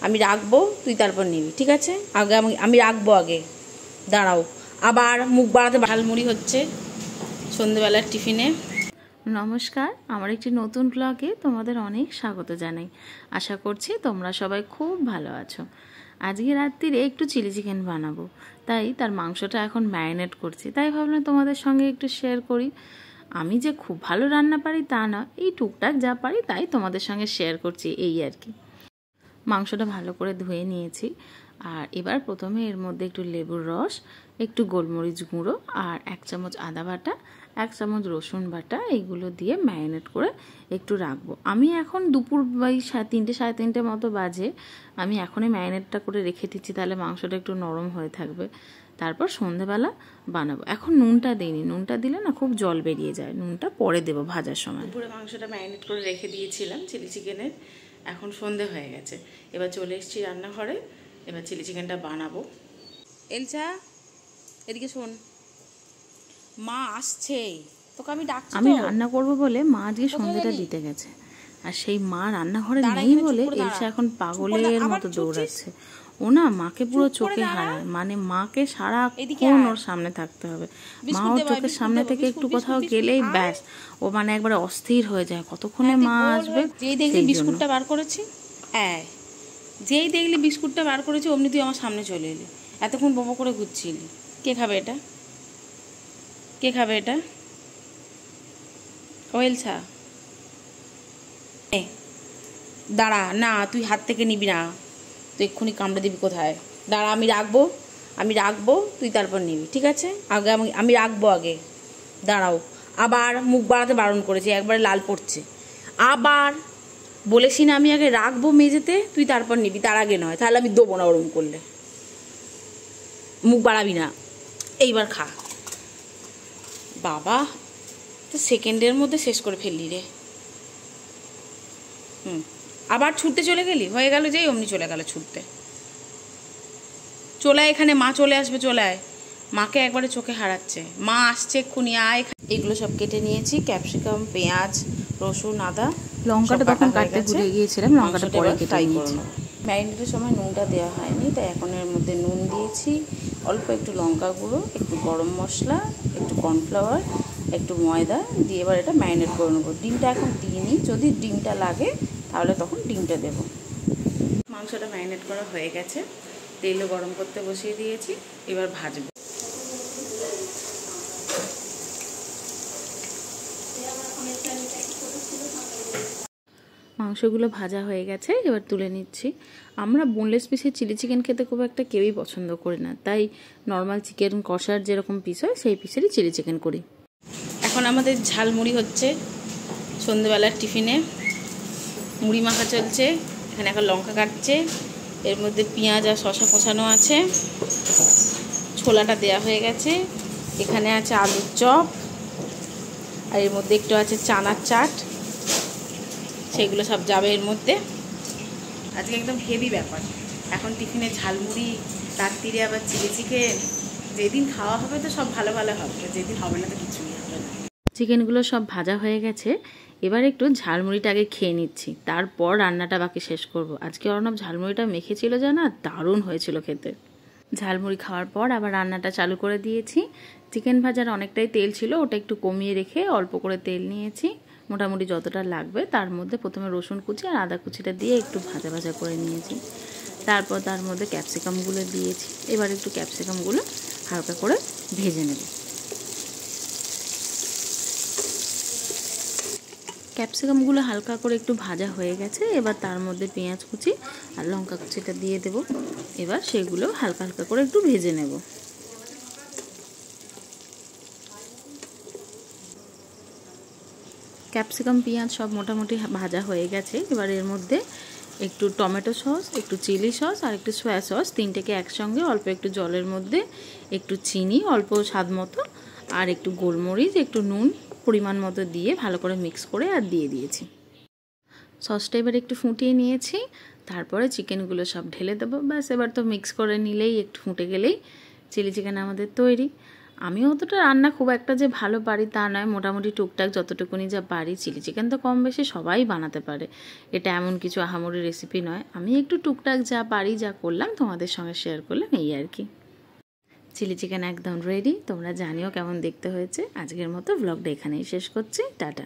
আমি রাখবো, তুই তারপর নিবি, ঠিক আছে? আগে আমি রাখবো, আগে দাঁড়াও। আবার মুখ বাড়াতে ঝালমুড়ি হচ্ছে সন্ধ্যেবেলার টিফিনে। নমস্কার, আমার একটি নতুন ব্লগে তোমাদের অনেক স্বাগত জানাই। আশা করছি তোমরা সবাই খুব ভালো আছো। আজকে রাত্রিরে একটু চিলি চিকেন বানাবো, তাই তার মাংসটা এখন ম্যারিনেট করছি। তাই ভাবলাম তোমাদের সঙ্গে একটু শেয়ার করি। আমি যে খুব ভালো রান্না পারি তা না, এই টুকটাক যা পারি তাই তোমাদের সঙ্গে শেয়ার করছি, এই আর কি। মাংসটা ভালো করে ধুয়ে নিয়েছি। আর এবার প্রথমে এর মধ্যে একটু লেবুর রস, একটু গোলমরিচ গুঁড়ো আর 1 চামচ আদা বাটা, 1 চামচ রসুন বাটা, এইগুলো দিয়ে ম্যারিনেট করে একটু রাখবো। আমি এখন দুপুর 3টে সাড়ে 3টে মতো বাজে, আমি এখনই ম্যারিনেটটা করে রেখে দিচ্ছি, তাহলে মাংসটা একটু নরম হয়ে থাকবে। তারপর সন্ধেবেলা বানাবো। এখন নুনটা দিইনি, নুনটা দিলে না খুব জল বেরিয়ে যায়, নুনটা পরে দেবো ভাজার সময়। দুপুরে মাংসটা ম্যারিনেট করে রেখে দিয়েছিলাম চিলি চিকেনের। এখন সন্ধে হয়ে গেছে, এবার চলে এসেছি রান্নাঘরে, এবার চিলি চিকেনটা বানাবো। এলচা, এদিকে শোন, মা আসছেই, তোকে আমি ডাকছি। আমি রান্না করবো বলে মা আজকে সন্ধেটা দিতে গেছে, আর সেই মা রান্নাঘরে নেই বলে এলসা এখন পাগলের মতো দৌড়াচ্ছে। ও না মাকে পুরো চোখে হারায়, মানে মাকে সারাক্ষণ ওর সামনে থাকতে হবে। মা ওর চোখের সামনে থেকে একটু কোথাও গেলেই ব্যাস, ও মানে একবারে অস্থির হয়ে যায়, কতক্ষণে মা আসবে। যেই দেখলি বিস্কুটটা বার করেছি, যেই দেখলি বিস্কুটটা বার করেছি অমনি তুই আমার সামনে চলে এলি, এতক্ষণ বোবো করে ঘুরছিলি। কে খাবে এটা? কে খাবে এটা? ওয়েলছা, দাঁড়া না, তুই হাত থেকে নিবি না, তুই এক্ষুনি কামড়ে দিবি কোথায়। দাঁড়া, আমি রাখবো, তুই তারপর নিবি, ঠিক আছে? আগে আমি রাখবো, আগে দাঁড়াও। আবার মুখ বাড়াতে বারণ করেছি, একবারে লাল পড়ছে। আবার বলেছি না আমি আগে রাখবো মেঝেতে, তুই তারপর নিবি, তার আগে নয়, তাহলে আমি দেবো না ওরম করলে। মুখ বাড়াবি না, এইবার খা। বাবা, তো সেকেন্ডের মধ্যে শেষ করে ফেললি রে। আবার ছুটতে চলে গেলি, হয়ে গেল যেই অমনি চলে গেল ছুটতে। চলে এখানে, মা চলে আসবে, চলে আয়। মাকে একবারে চোখে হারাচ্ছে, মা আসছে এক্ষুনি, আয়। এগুলো সব কেটে নিয়েছি, ক্যাপসিকাম, পেঁয়াজ, রসুন, আদা, লঙ্কাটা তখন কাটতে ভুলে গিয়েছিলাম, লঙ্কাটা পরে কেটে নিয়েছি। ম্যারিনেটের সময় নুনটা দেওয়া হয়নি, তাই এখন এর মধ্যে নুন দিয়েছি, অল্প একটু লঙ্কা গুঁড়ো, একটু গরম মশলা, একটু কর্নফ্লাওয়ার, একটু ময়দা দিয়ে এবার এটা ম্যারিনেট করে নেবো। ডিমটা এখন দিইনি, যদি ডিমটা লাগে তাহলে তখন ডিমটা দেব। মাংসটা ম্যারিনেট করা হয়ে গেছে, তেলও গরম করতে বসিয়ে দিয়েছি, এবার ভাজবো। মাংসগুলো ভাজা হয়ে গেছে, এবার তুলে নিচ্ছি। আমরা বোনলেস পিসের চিলি চিকেন খেতে খুব একটা কেউই পছন্দ করি না, তাই নর্মাল চিকেন কষার যেরকম পিস হয় সেই পিসেরই চিলি চিকেন করি। এখন আমাদের ঝালমুড়ি হচ্ছে সন্ধ্যেবেলার টিফিনে, মুড়ি মাখা চলছে। এখানে এখন লঙ্কা কাটছে, এর মধ্যে পেঁয়াজ আর শসা কষানো আছে, ছোলাটা দেয়া হয়ে গেছে, এখানে আছে আলুর চপ, আর এর মধ্যে একটু আছে চানার চাট, সেগুলো সব যাবে এর মধ্যে। আজকে একদম হেভি ব্যাপার। এখন টিফিনে ঝালমুড়ি, রাত্রিরে আবার চিলি চিকেন। যেদিন খাওয়া হবে তো সব ভালো ভালো হবে, যেদিন হবে না তো কিছুই হবে না। চিকেনগুলো সব ভাজা হয়ে গেছে, এবার একটু ঝালমুড়িটা আগে খেয়ে নিচ্ছি, তারপর রান্নাটা বাকি শেষ করব। আজকে অর্ণব ঝালমুড়িটা মেখেছিল জানা, দারুণ হয়েছিল খেতে। ঝালমুড়ি খাওয়ার পর আবার রান্নাটা চালু করে দিয়েছি। চিকেন ভাজার অনেকটাই তেল ছিল, ওটা একটু কমিয়ে রেখে অল্প করে তেল নিয়েছি, মোটামুটি যতটা লাগবে। তার মধ্যে প্রথমে রসুন কুচি আর আদা কুচিটা দিয়ে একটু ভাজা ভাজা করে নিয়েছি, তারপর তার মধ্যে ক্যাপসিকামগুলো দিয়েছি। এবার একটু ক্যাপসিকামগুলো হালকা করে ভেজে নেব। ক্যাপসিকামগুলো হালকা করে একটু ভাজা হয়ে গেছে, এবার তার মধ্যে পেঁয়াজ কুচি আর লঙ্কা কুচিটা দিয়ে দেব। এবার সেগুলো হালকা হালকা করে একটু ভেজে নেব। ক্যাপসিকাম পেঁয়াজ সব মোটামুটি ভাজা হয়ে গেছে, এবার এর মধ্যে একটু টমেটো সস, একটু চিলি সস আর একটু সয়া সস, তিনটেকে একসঙ্গে অল্প একটু জলের মধ্যে, একটু চিনি অল্প স্বাদ মতো, আর একটু গোলমরিচ, একটু নুন পরিমাণ মতো দিয়ে ভালো করে মিক্স করে আর দিয়ে দিয়েছি। সসটা এবার একটু ফুটিয়ে নিয়েছি, তারপরে চিকেনগুলো সব ঢেলে দেবো। ব্যাস, এবার তো মিক্স করে নিলেই, একটু ফুটে গেলেই চিলি চিকেন আমাদের তৈরি। আমি অতটা রান্না খুব একটা যে ভালো পারি তা নয়, মোটামুটি টুকটাক যতটুকুনি যা পারি। চিলি চিকেন তো কম বেশি সবাই বানাতে পারে, এটা এমন কিছু আহামরি রেসিপি নয়। আমি একটু টুকটাক যা পারি, যা করলাম তোমাদের সঙ্গে শেয়ার করলাম, এই আর কি। চিলি চিকেন একদম রেডি, তোমরা জানিও কেমন দেখতে হয়েছে। আজকের মতো ব্লগটা এখানেই শেষ করছি, টাটা।